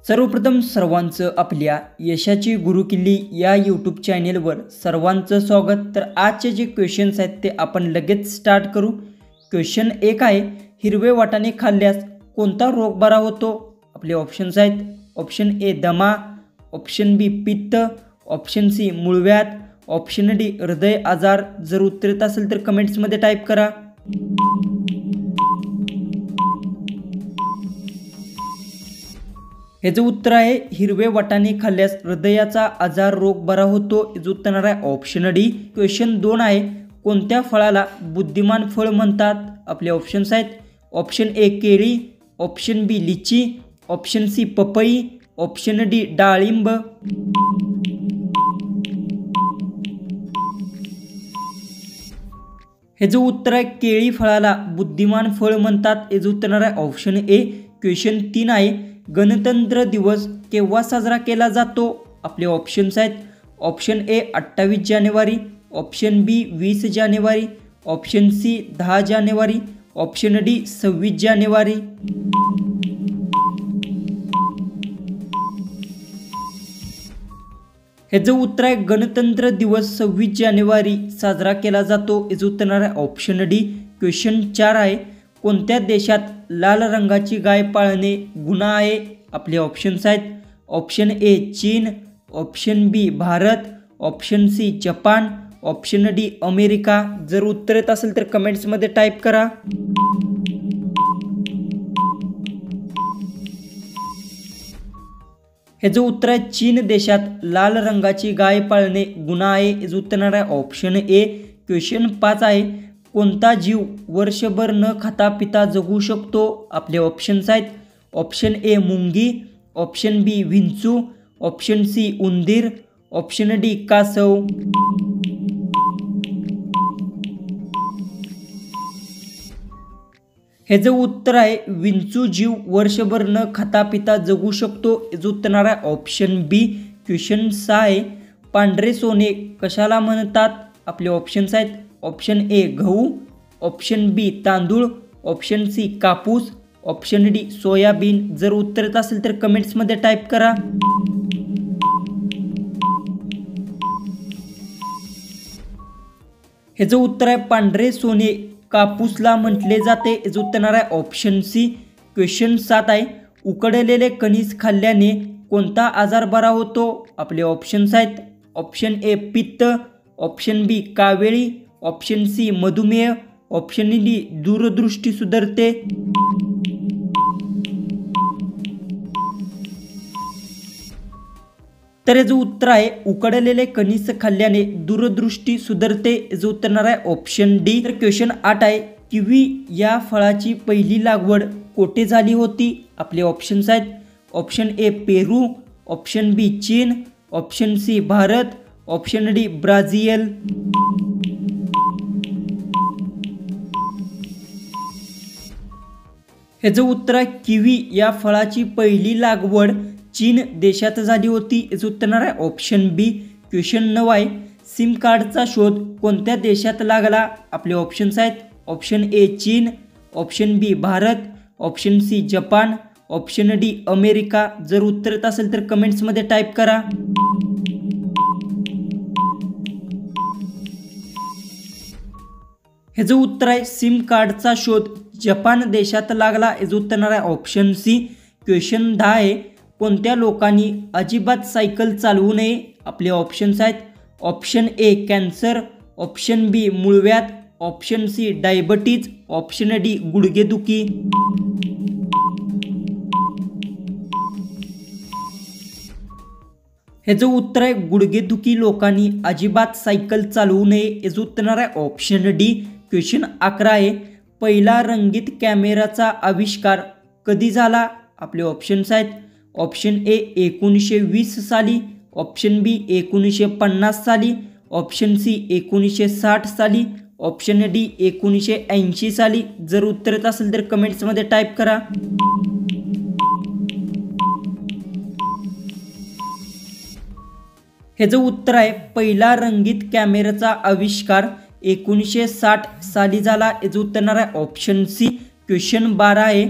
सर्वप्रथम सर्वांचं आपल्या यशाची गुरुकिल्ली या यूट्यूब चॅनेलवर सर्वांचं स्वागत। तर आजचे जे क्वेश्चन्स आहेत ते आपण लगेच स्टार्ट करू। क्वेश्चन 1 आहे, हिरवे वाटाणे खाल्ल्यास कोणता रोग बरा होतो? आपले ऑप्शन्स आहेत, ऑप्शन ए दमा, ऑप्शन बी पित्त, ऑप्शन सी मूळव्याध, ऑप्शन डी हृदय आजार। जर उत्तर येत असेल तर कमेंट्समध्ये टाईप करा। हे जे उत्तर आहे, हिरवे वाटाणे खाल्ल्यास हृदयाचा आजार रोग बरा होतो। हे जे उत्तर आहे ऑप्शन डी। क्वेश्चन 2 आहे, कोणत्या फळाला बुद्धिमान फळ म्हणतात? आपले ऑप्शन्स आहेत, ऑप्शन ए केळी, ऑप्शन बी लिची, ऑप्शन सी पपई, ऑप्शन डी डाळिंब। हे जे उत्तर आहे, केळी फळाला बुद्धिमान फळ म्हणतात। हे जे उत्तर आहे ऑप्शन ए। क्वेश्चन 3 आहे, गणतंत्र दिवस केव्हा साजरा केला जातो? आपले ऑप्शन्स आहेत, ऑप्शन ए 28 जानेवारी, ऑप्शन बी 20 जानेवारी, ऑप्शन सी 10 जानेवारी, ऑप्शन डी 26 जानेवारी। हे जे उत्तर आहे, गणतंत्र दिवस 26 जानेवारी साजरा केला जातो। हे जे उत्तर आहे ऑप्शन डी। क्वेश्चन 4 आहे, कोणत्या देशात लाल रंगाची गाय पाळणे गुन्हा आहे? आपले ऑप्शन्स आहेत, ऑप्शन ए चीन, option B Bharat, option C जपान, ऑप्शन डी अमेरिका। जर उत्तर येत असेल तर कमेंट्समध्ये टाईप करा। हे जे उत्तर आहे, चीन देशात लाल रंगाची गाय पाळणे गुन्हा आहे। हे जे उत्तर आहे ऑप्शन ए। क्वेश्चन 5 आहे, कोणता जीव वर्षभर न खाता पिता जगू शकतो? आपले ऑप्शन्स आहेत, ऑप्शन ए मुंगी, ऑप्शन बी विंचू, ऑप्शन सी उंदीर, ऑप्शन डी कासव। हे जे उत्तर आहे, विंचू जीव वर्षभर न खाता पिता जगू शकतो। हे जे उत्तर आहे ऑप्शन बी। क्वेश्चन 6 आहे, पांढरे सोने कशाला म्हणतात? आपले ऑप्शन्स आहेत, ऑप्शन ए गहू, ऑप्शन बी तांदूळ, ऑप्शन सी कापूस, ऑप्शन डी सोयाबीन। जर उत्तर येत असेल तर कमेंट्समध्ये टाईप करा। हे जे उत्तर आहे, पांढरे सोने कापूसला म्हटले जाते। हे जे उत्तर आहे ऑप्शन सी। क्वेश्चन 7 आहे, उकडलेले कणीस खाल्ल्याने कोणता आजार बरा होतो? आपले ऑप्शन्स आहेत, ऑप्शन ए पित्त, ऑप्शन बी कावेळी, ऑप्शन सी मधुमेह, ऑप्शन डी दूरदृष्टी सुधारते। तर हे जे उत्तर आहे, उकडलेले कणीस खाल्ल्याने दूरदृष्टी सुधारते। हे जे उत्तर आहे ऑप्शन डी। तर क्वेश्चन 8 आहे, किवी या फळाची पहिली लागवड कोठे झाली होती? आपले ऑप्शन्स आहेत, ऑप्शन ए पेरू, ऑप्शन बी चीन, option C Bharat, option D Brazil. हे जे उत्तर आहे, किवी या फळाची पहिली लागवड चीन देशात झाली होती। हे जे उत्तर आहे ऑप्शन बी। क्वेश्चन 9 आहे, सिम कार्डचा शोध कोणत्या देशात लागला? आपले ऑप्शन्स आहेत, ऑप्शन ए चीन, option B Bharat, option C जपान, ऑप्शन डी अमेरिका। जर उत्तर येत असेल तर कमेंट्समध्ये टाईप करा। हे जे उत्तर आहे, सिम कार्डचा शोध जपान देशात लागला। हे जे उत्तर आहे ऑप्शन सी। क्वेश्चन 10 आहे, कोणत्या लोकांनी अजिबात सायकल चालवू नये? आपले ऑप्शन्स आहेत, option A cancer, option B मूळव्याध, option C diabetes, option D गुडघेदुखी। हे जे उत्तर आहे, गुडघेदुखी लोकांनी अजिबात सायकल चालवू नये। हे जे उत्तर आहे ऑप्शन डी। क्वेश्चन 11 आहे, पहिला रंगीत कॅमेराचा आविष्कार कधी झाला? आपले ऑप्शन्स आहेत, ऑप्शन ए 1920 साली, ऑप्शन बी 1950 साली, ऑप्शन सी 1960 साली, ऑप्शन डी 1980 साली। जर उत्तर येत असेल तर कमेंट्समध्ये टाईप करा। हे जे उत्तर आहे, पहिला रंगीत कॅमेराचा आविष्कार 1960 साली झाला। हे जे उत्तर आहे ऑप्शन सी। क्वेश्चन 12 आहे,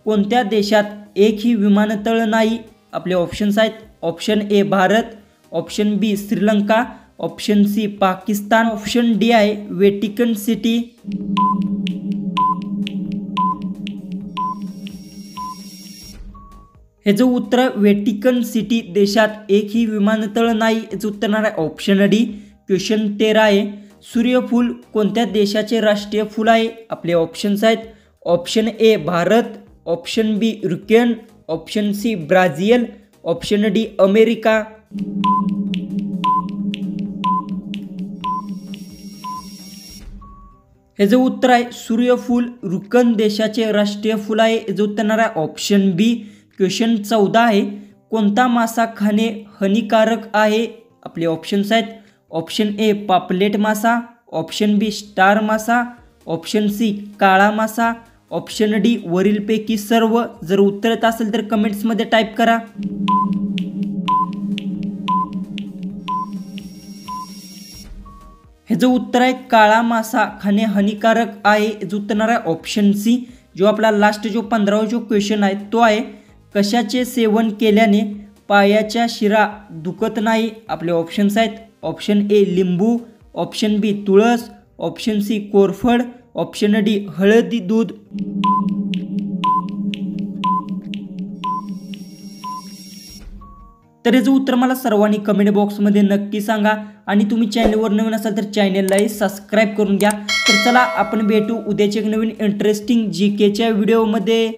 कोणत्या देशात एकही विमानतळ नाही? आपले ऑप्शन्स आहेत option A Bharat, option B Sri Lanka, option C Pakistan, option D आहे व्हॅटिकन सिटी। हे जो उत्तर व्हॅटिकन सिटी देशात एकही विमानतळ नाही, याचं उत्तर आहे ऑप्शन डी। क्वेश्चन 13 आहे सूर्यफूल कोणत्या देशाचे राष्ट्रीय फूल आहे? आपले ऑप्शन्स आहेत option A Bharat, option B Ukraine, option C Brazil, option D America. हे जे उत्तर आहे सूर्यफूल युक्रेन देशाचे राष्ट्रीय फूल आहे, याचं उत्तर आहे ऑप्शन बी। क्वेश्चन 14 आहे कोणता मासा खाणे हानिकारक आहे? आपले ऑप्शन्स आहेत ऑप्शन ए पापलेट मासा, ऑप्शन बी स्टार मासा, ऑप्शन सी काळा मासा, ऑप्शन डी वरीलपैकी सर्व। जर उत्तर येत असेल तर कमेंट्समध्ये टाईप करा। हे जो उत्तर आहे काळा मासा खाणे हानिकारक आहे, याचं उत्तर आहे ऑप्शन सी। जो आपला लास्ट जो 15वा जो क्वेश्चन आहे तो आहे कशाचे सेवन केल्याने पायाच्या शिरा दुखत नाही? आपले ऑप्शन्स आहेत ऑप्शन ए लिंबू, ऑप्शन बी तुळस, ऑप्शन सी कोरफड, ऑप्शन डी हळदी दूध। तर याचं उत्तर मला सर्वांनी कमेंट बॉक्समध्ये नक्की सांगा आणि तुम्ही चॅनलवर नवीन असाल तर चॅनललाही सबस्क्राईब करून घ्या। तर चला आपण भेटू उद्याच्या एक नवीन इंटरेस्टिंग जीकेच्या व्हिडिओमध्ये।